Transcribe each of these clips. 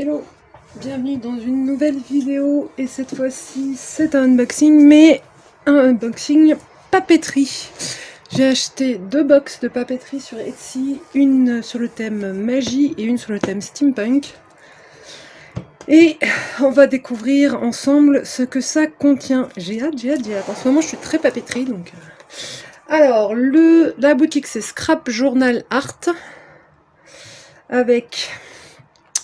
Hello, bienvenue dans une nouvelle vidéo et cette fois-ci c'est un unboxing, mais un unboxing papeterie. J'ai acheté deux box de papeterie sur Etsy, une sur le thème magie et une sur le thème steampunk. Et on va découvrir ensemble ce que ça contient. J'ai hâte. En ce moment je suis très papeterie donc... Alors, la boutique c'est Scrap Journal Art avec...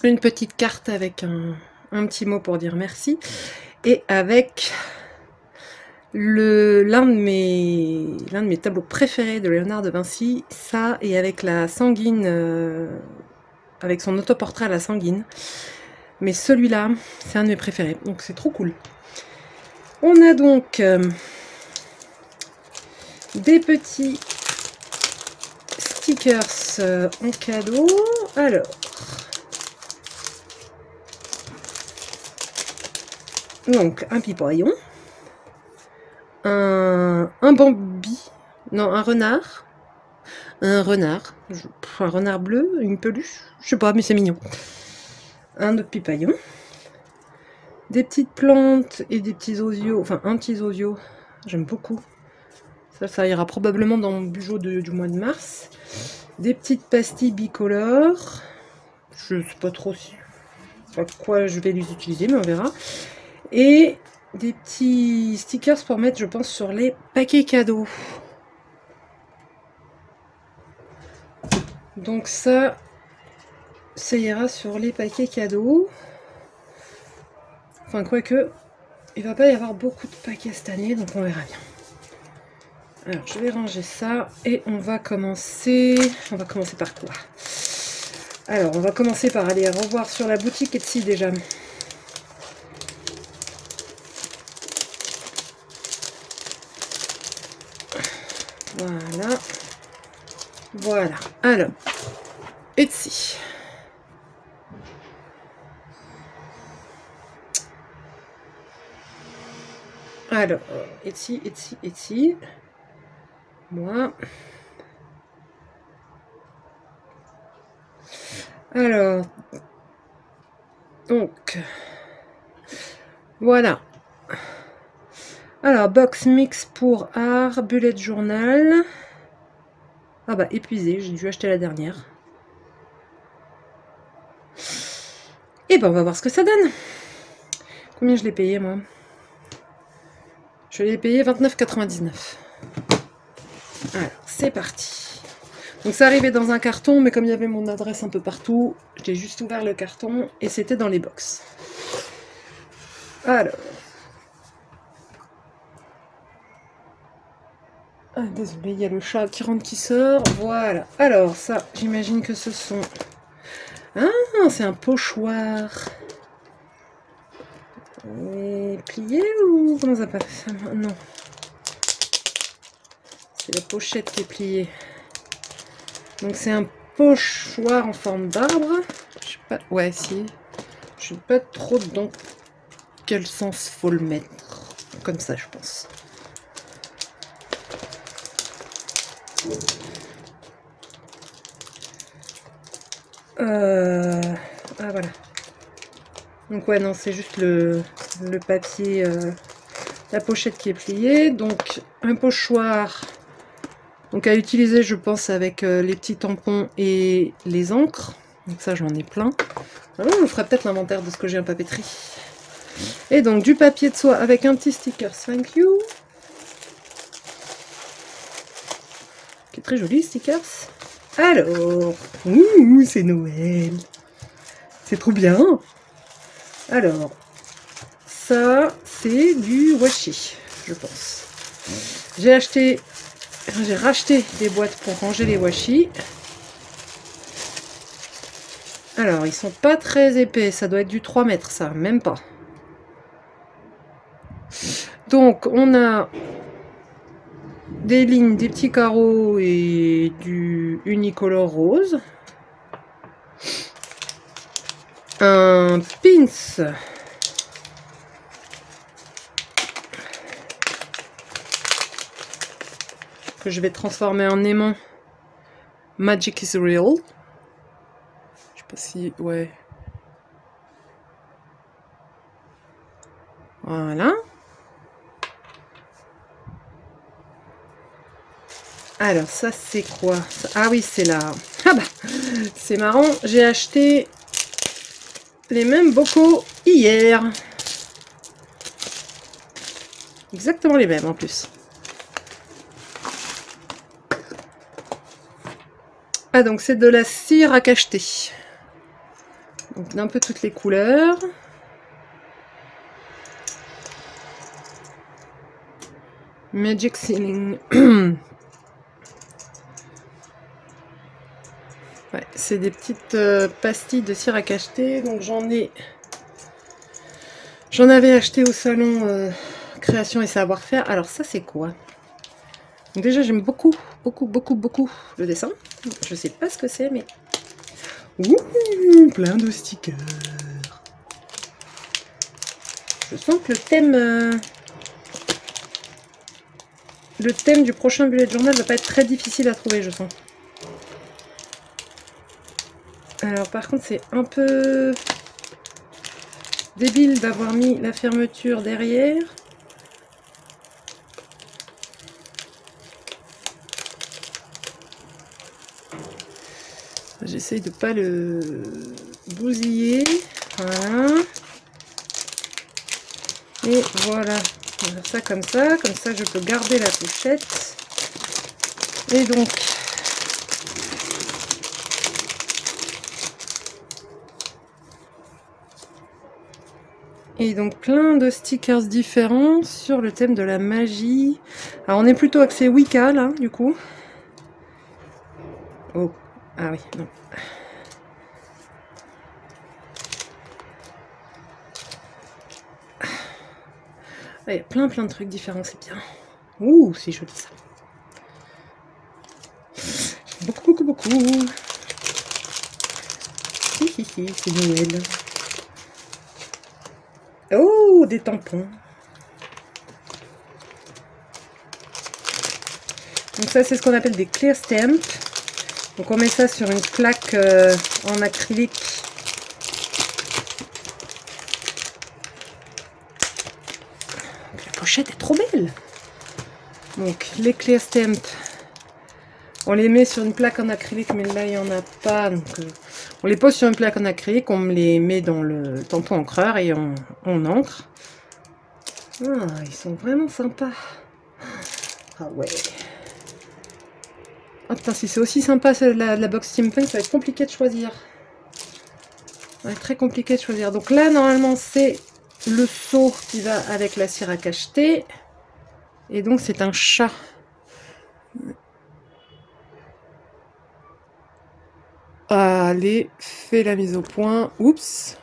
une petite carte avec un petit mot pour dire merci et avec l'un de mes tableaux préférés de Léonard de Vinci, ça, et avec la sanguine, avec son autoportrait à la sanguine. Mais celui-là, c'est un de mes préférés, donc c'est trop cool. On a donc des petits stickers en cadeau. Alors, donc un pipaillon, un bambi, non, un renard bleu, une peluche, je sais pas, mais c'est mignon. Un autre pipaillon, des petites plantes et des petits osios, enfin un petit osio, j'aime beaucoup. Ça ira probablement dans mon bugeot du mois de mars. Des petites pastilles bicolores, je sais pas trop à quoi je vais les utiliser, mais on verra. Et des petits stickers pour mettre, je pense, sur les paquets cadeaux. Donc ça ira sur les paquets cadeaux. Enfin, quoique, il va pas y avoir beaucoup de paquets cette année, donc on verra bien. Alors, je vais ranger ça et on va commencer... On va commencer par quoi? Alors, on va commencer par aller revoir sur la boutique Etsy déjà. Voilà. Voilà. Alors, Etsy. Alors, Etsy. Moi. Alors, donc, voilà. Alors, box mix pour art, bullet journal. Ah bah, épuisé, j'ai dû acheter la dernière. Et ben, on va voir ce que ça donne. Combien je l'ai payé, moi? Je l'ai payé 29,99 €. Alors, c'est parti. Donc, ça arrivait dans un carton, mais comme il y avait mon adresse un peu partout, j'ai juste ouvert le carton et c'était dans les box. Alors. Ah, désolé, il y a le chat qui rentre, qui sort. Voilà. Alors, ça, j'imagine que ce sont... Ah, c'est un pochoir. Et plié ou... Comment ça s'appelle ça? Non. C'est la pochette qui est pliée. Donc, c'est un pochoir en forme d'arbre. Je sais pas... Ouais, si. Je sais pas trop dans quel sens faut le mettre. Comme ça, je pense. Ah voilà. Donc ouais, non, c'est juste le papier, la pochette qui est pliée. Donc un pochoir, donc à utiliser, je pense, avec les petits tampons et les encres. Donc ça, j'en ai plein. Alors, je ferai peut-être l'inventaire de ce que j'ai en papeterie. Et donc du papier de soie avec un petit sticker thank you. Qui est très joli, stickers. Alors, c'est Noël. C'est trop bien. Alors, ça, c'est du washi, je pense. J'ai racheté des boîtes pour ranger les washi. Alors, ils sont pas très épais. Ça doit être du 3 mètres, ça. Même pas. Donc, on a des lignes, des petits carreaux et du unicolore rose. Un pins que je vais transformer en aimant. Magic is real. Je sais pas si... Ouais. Voilà. Alors ça c'est quoi? Ah oui, c'est là. Ah bah, c'est marrant, j'ai acheté les mêmes bocaux hier. Exactement les mêmes en plus. Ah donc c'est de la cire à cacheter. Donc d'un peu toutes les couleurs. Magic Sealing. Ouais, c'est des petites pastilles de cire à cacheter. Donc j'en avais acheté au salon Création et Savoir-faire. Alors ça c'est quoi? Donc déjà j'aime beaucoup le dessin. Je sais pas ce que c'est mais... Ouh, plein de stickers. Je sens que le thème du prochain bullet journal va pas être très difficile à trouver, je sens. Alors par contre c'est un peu débile d'avoir mis la fermeture derrière. J'essaye de pas le bousiller. Voilà. Et voilà. On va faire ça comme ça je peux garder la pochette. Et donc plein de stickers différents sur le thème de la magie. Alors on est plutôt axé Wicca là du coup. Oh, ah oui, non. Il y a plein de trucs différents, c'est bien. Ouh, c'est joli ça. Beaucoup. C'est Noël. Oh, des tampons. Donc ça, c'est ce qu'on appelle des clear stamps. Donc on met ça sur une plaque en acrylique. La pochette est trop belle. Donc les clear stamps, on les met sur une plaque en acrylique, mais là il n'y en a pas. Donc on les pose sur une plaque en acrylique, on les met dans le tampon encreur et on encre. Ah, ils sont vraiment sympas. Ah ouais. Ah putain, si c'est aussi sympa la box steampunk, ça va être compliqué de choisir. Ça va être très compliqué de choisir. Donc là, normalement, c'est le seau qui va avec la cire à cacheter. Et donc, c'est un chat. Allez, fais la mise au point. Oups.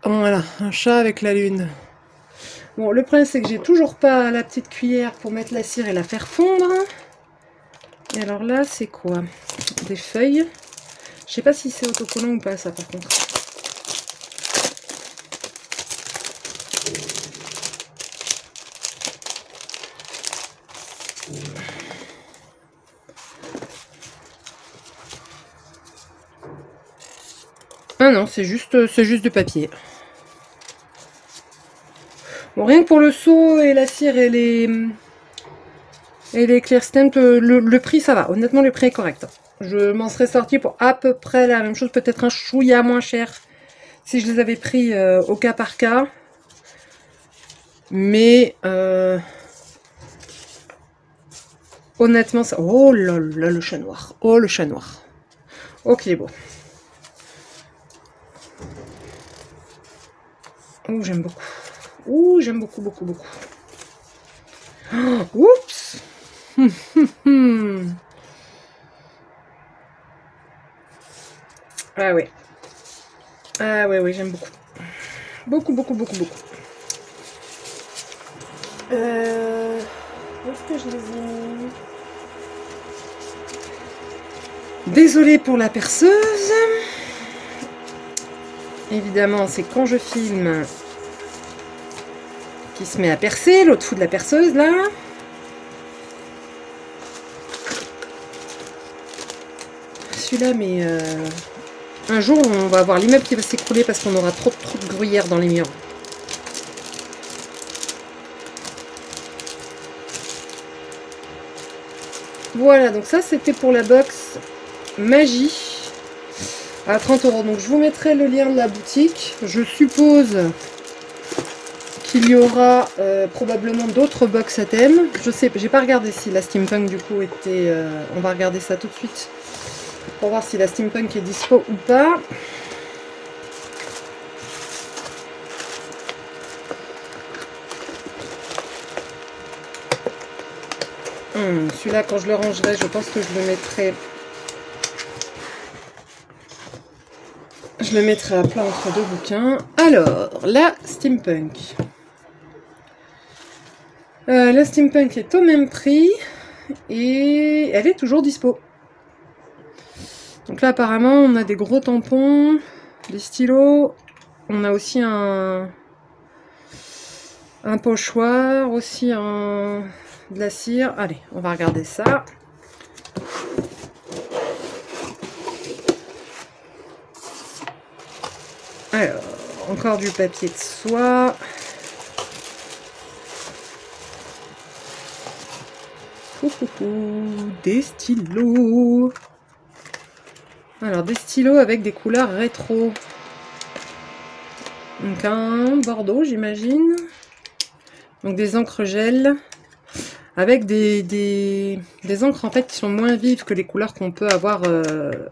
Voilà, un chat avec la lune. Bon, le problème, c'est que j'ai toujours pas la petite cuillère pour mettre la cire et la faire fondre. Et alors là, c'est quoi? Des feuilles. Je sais pas si c'est autocollant ou pas, ça, par contre. Ah non, c'est juste du papier. Bon, rien que pour le seau et la cire et les clear stamps, le prix ça va. Honnêtement, le prix est correct. Je m'en serais sorti pour à peu près la même chose, peut-être un chouïa moins cher si je les avais pris au cas par cas. Mais honnêtement, ça... Oh là là, le chat noir. Oh, le chat noir. Ok, bon. Oh, j'aime beaucoup. Ouh, j'aime beaucoup. Oh, oups. Ah ouais. Ah ouais, j'aime beaucoup. Beaucoup. Où est-ce que je les ai mis? Désolée pour la perceuse. Évidemment, c'est quand je filme qui se met à percer, l'autre fout de la perceuse là. Celui-là, mais Un jour, on va avoir l'immeuble qui va s'écrouler parce qu'on aura trop de gruyère dans les murs. Voilà, donc ça c'était pour la box magie à 30 €. Donc je vous mettrai le lien de la boutique. Je suppose qu'il y aura probablement d'autres box à thème. Je sais, j'ai pas regardé si la steampunk du coup était... on va regarder ça tout de suite pour voir si la steampunk est dispo ou pas. Celui-là, quand je le rangerai, je pense que je le mettrai... Je le mettrai à plat entre deux bouquins. Alors, la steampunk. La steampunk est au même prix. Et elle est toujours dispo. Donc là, apparemment, on a des gros tampons, des stylos. On a aussi un pochoir, aussi de la cire. Allez, on va regarder ça. Alors, encore du papier de soie. Des stylos. Alors, des stylos avec des couleurs rétro. Donc, un bordeaux, j'imagine. Donc, des encres gel. Avec des encres, en fait, qui sont moins vives que les couleurs qu'on peut avoir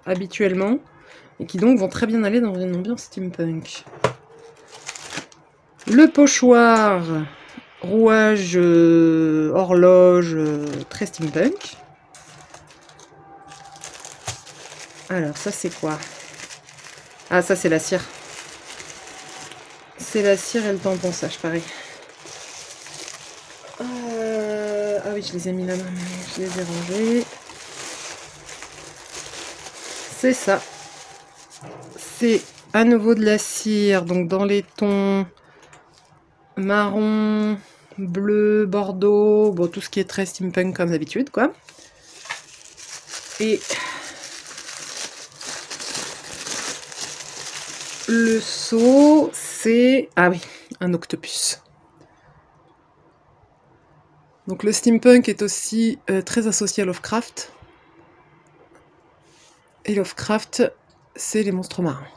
habituellement. Et qui, donc, vont très bien aller dans une ambiance steampunk. Le pochoir. Rouage, horloge, très steampunk. Alors, ça, c'est quoi? Ah, ça, c'est la cire. C'est la cire et le tampon, ça, je parie. Ah oui, je les ai mis là, je les ai rangés. C'est ça. C'est à nouveau de la cire, donc dans les tons marron, bleu, bordeaux, bon, tout ce qui est très steampunk comme d'habitude, quoi. Et le seau, c'est... Ah oui, un octopus. Donc le steampunk est aussi très associé à Lovecraft. Et Lovecraft, c'est les monstres marins.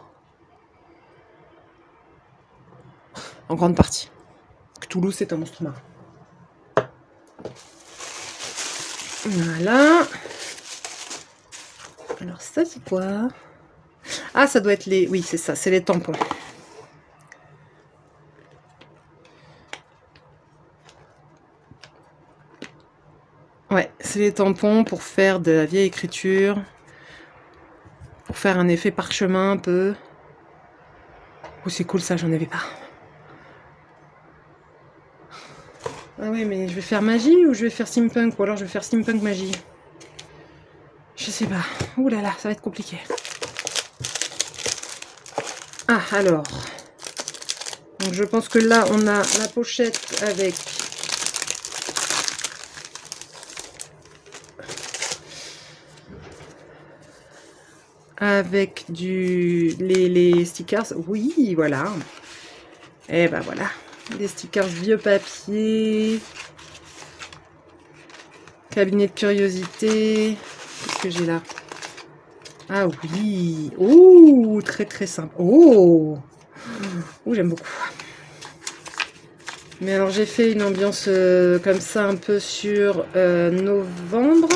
En grande partie. Cthulhu, c'est un monstre marin. Voilà. Alors ça, c'est quoi? Ah, ça doit être les... Oui, c'est ça, c'est les tampons. Ouais, c'est les tampons pour faire de la vieille écriture. Pour faire un effet parchemin un peu. Oh, c'est cool ça, j'en avais pas. Ah oui, mais je vais faire magie ou je vais faire steampunk? Ou alors je vais faire steampunk magie? Je sais pas. Ouh là là, ça va être compliqué. Ah, alors. Donc je pense que là, on a la pochette avec... Avec les stickers. Oui, voilà. Et ben voilà. Des stickers vieux papier. Cabinet de curiosité. Qu'est-ce que j'ai là? Ah oui. Oh, très très simple. Oh, j'aime beaucoup. Mais alors j'ai fait une ambiance comme ça un peu sur novembre.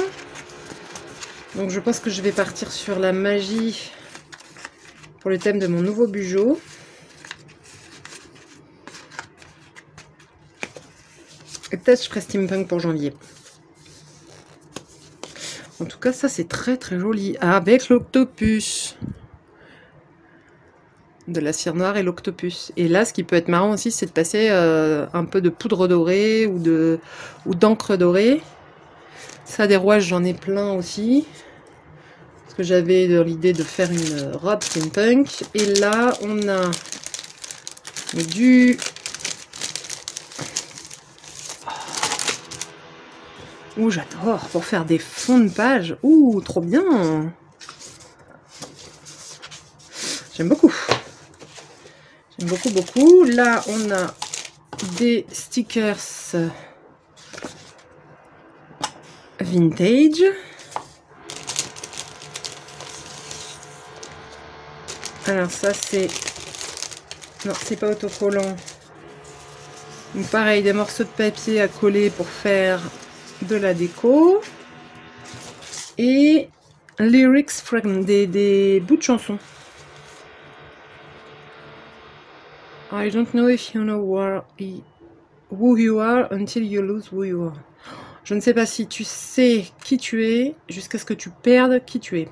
Donc je pense que je vais partir sur la magie pour le thème de mon nouveau bijou. Et peut-être je ferai steampunk pour janvier. En tout cas, ça c'est très très joli. Avec l'octopus. De la cire noire et l'octopus. Et là, ce qui peut être marrant aussi, c'est de passer un peu de poudre dorée ou d'encre dorée. Ça, des rouages, j'en ai plein aussi. Parce que j'avais l'idée de faire une robe steampunk. Et là, on a du... Ouh, j'adore, pour faire des fonds de page. Ouh, trop bien. J'aime beaucoup. J'aime beaucoup, beaucoup. Là, on a des stickers vintage. Alors ça, c'est... Non, c'est pas autocollant. Donc pareil, des morceaux de papier à coller pour faire de la déco. Et lyrics fragments, des bouts de chansons. I don't know if you know who you are until you lose who you are. Je ne sais pas si tu sais qui tu es jusqu'à ce que tu perdes qui tu es.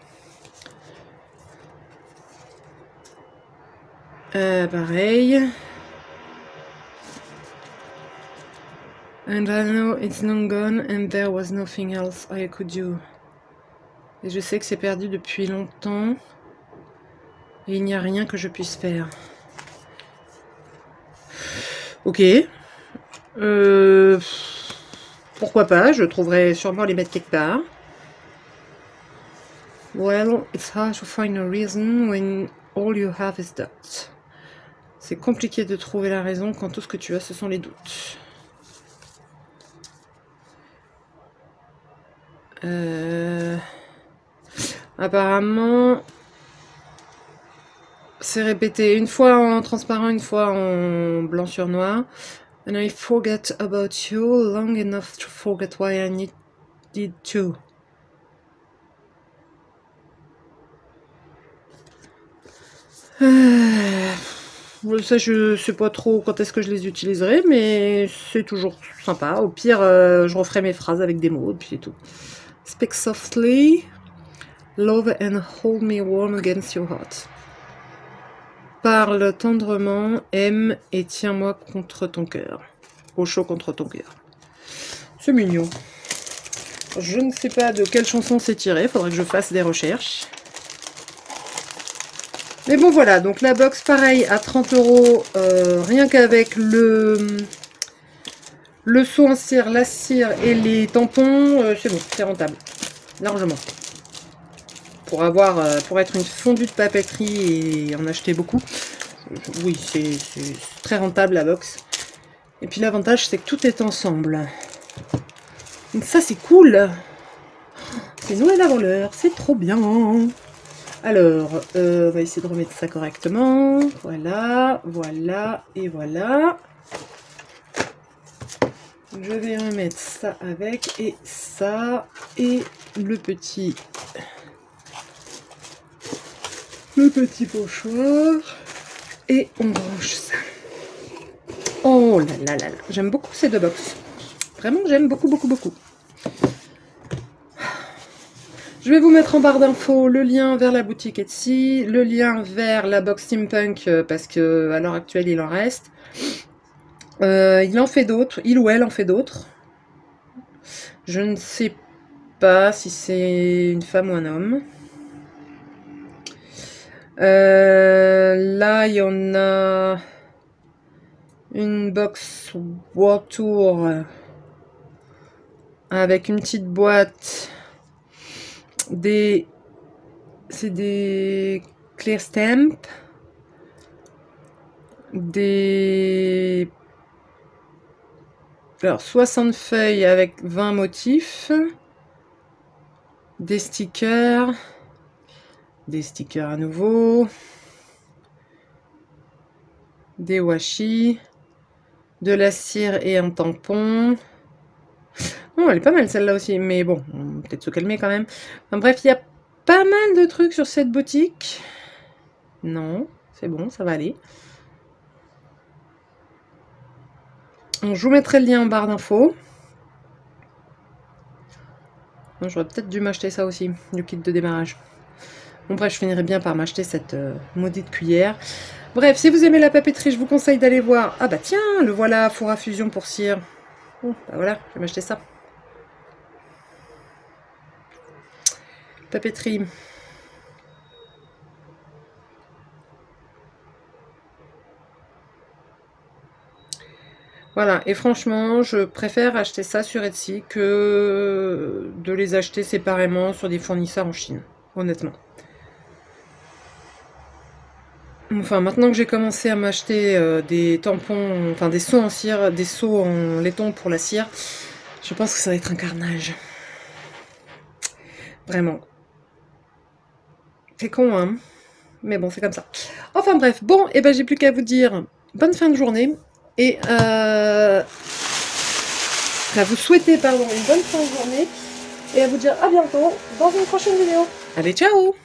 Pareil. And I know it's long gone and there was nothing else I could do. Et je sais que c'est perdu depuis longtemps et il n'y a rien que je puisse faire. Ok. Pourquoi pas, je trouverai sûrement les mettre quelque part. Well, it's hard to find a reason when all you have is doubt. C'est compliqué de trouver la raison quand tout ce que tu as, ce sont les doutes. Apparemment, c'est répété une fois en transparent, une fois en blanc sur noir. And I forget about you long enough to forget why I needed to. Ça, je sais pas trop quand est-ce que je les utiliserai, mais c'est toujours sympa. Au pire, je referai mes phrases avec des mots, et puis c'est tout. Speak softly, love and hold me warm against your heart. Parle tendrement, aime et tiens-moi contre ton cœur. Au chaud contre ton cœur. C'est mignon. Je ne sais pas de quelle chanson c'est tiré, faudrait que je fasse des recherches. Mais bon voilà, donc la box pareil à 30 €, rien qu'avec le seau en cire, la cire et les tampons, c'est bon, c'est rentable, largement. Pour être une fondue de papeterie et en acheter beaucoup, oui, c'est très rentable la box. Et puis l'avantage c'est que tout est ensemble. Donc ça c'est cool. C'est Noël avant l'heure, c'est trop bien. Alors, on va essayer de remettre ça correctement. Voilà, voilà et voilà. Je vais remettre ça avec et ça et le petit pochoir. Et on range ça. Oh là là là là. J'aime beaucoup ces deux box. Vraiment, j'aime beaucoup, beaucoup, beaucoup. Je vais vous mettre en barre d'infos le lien vers la boutique Etsy, le lien vers la box Steampunk parce que à l'heure actuelle il en reste. Il en fait d'autres, il ou elle en fait d'autres. Je ne sais pas si c'est une femme ou un homme. Là il y en a une box World Tour avec une petite boîte. C'est des clear stamps, alors 60 feuilles avec 20 motifs, des stickers à nouveau, des washi, de la cire et un tampon. Oh, elle est pas mal celle-là aussi, mais bon, on va peut-être se calmer quand même. Enfin, bref, il y a pas mal de trucs sur cette boutique. Non, c'est bon, ça va aller. Donc, je vous mettrai le lien en barre d'infos. J'aurais peut-être dû m'acheter ça aussi, du kit de démarrage. Bon, bref, je finirai bien par m'acheter cette maudite cuillère. Bref, si vous aimez la papeterie, je vous conseille d'aller voir. Ah bah tiens, le voilà, four à fusion pour cire. Bon, bah voilà, je vais m'acheter ça. Papeterie. Voilà, et franchement, je préfère acheter ça sur Etsy que de les acheter séparément sur des fournisseurs en Chine, honnêtement. Enfin, maintenant que j'ai commencé à m'acheter des tampons, enfin des seaux en cire, des seaux en laiton pour la cire, je pense que ça va être un carnage. Vraiment. C'est con, hein? Mais bon, c'est comme ça. Enfin bref, bon, et ben j'ai plus qu'à vous dire bonne fin de journée et à vous souhaiter, pardon, une bonne fin de journée et à vous dire à bientôt dans une prochaine vidéo. Allez, ciao!